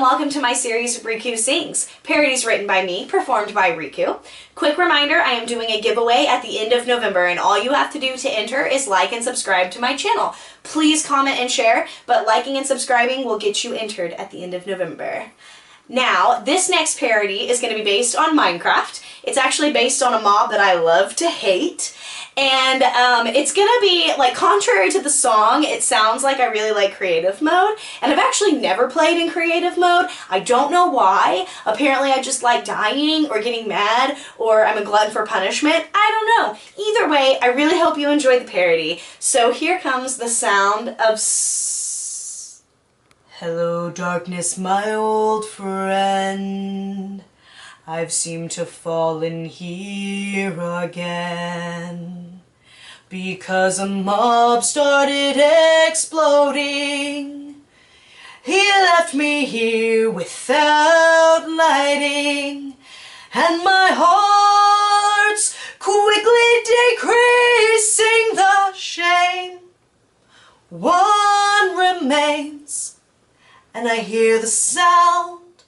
welcome to my series Rikkusings. Parodies written by me, performed by Riku. Quick reminder, I am doing a giveaway at the end of November, and all you have to do to enter is like and subscribe to my channel. Please comment and share, but liking and subscribing will get you entered at the end of November. Now, this next parody is going to be based on Minecraft. It's actually based on a mob that I love to hate. And it's going to be, like, contrary to the song, it sounds like I really like creative mode. And I've actually never played in creative mode. I don't know why. Apparently I just like dying or getting mad, or I'm a glutton for punishment. I don't know. Either way, I really hope you enjoy the parody. So here comes the sound of s. Hello, darkness, my old friend. I've seemed to fall in here again, because a mob started exploding. He left me here without lighting, and my heart's quickly decreasing the shame. One remains, and I hear the sound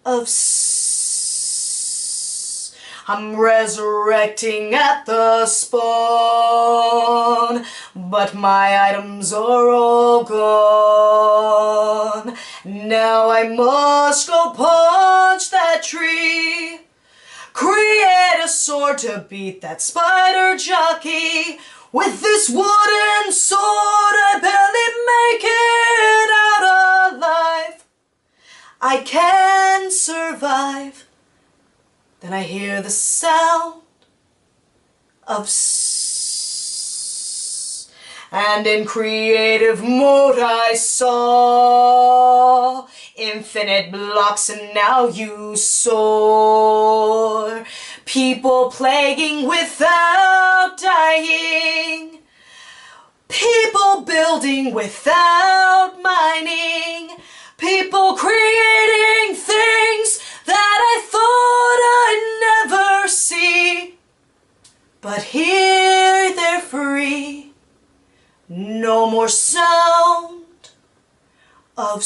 of s. I'm resurrecting at the spawn, but my items are all gone. Now I must go punch that tree, create a sword to beat that spider jockey. With this wooden sword I barely make it out alive. I can survive. Then I hear the sound of s. And in creative mode I saw infinite blocks, and now you soar. People plaguing without dying. People building without mining. People creating things that I thought I'd never see. But here they're free. No more sound of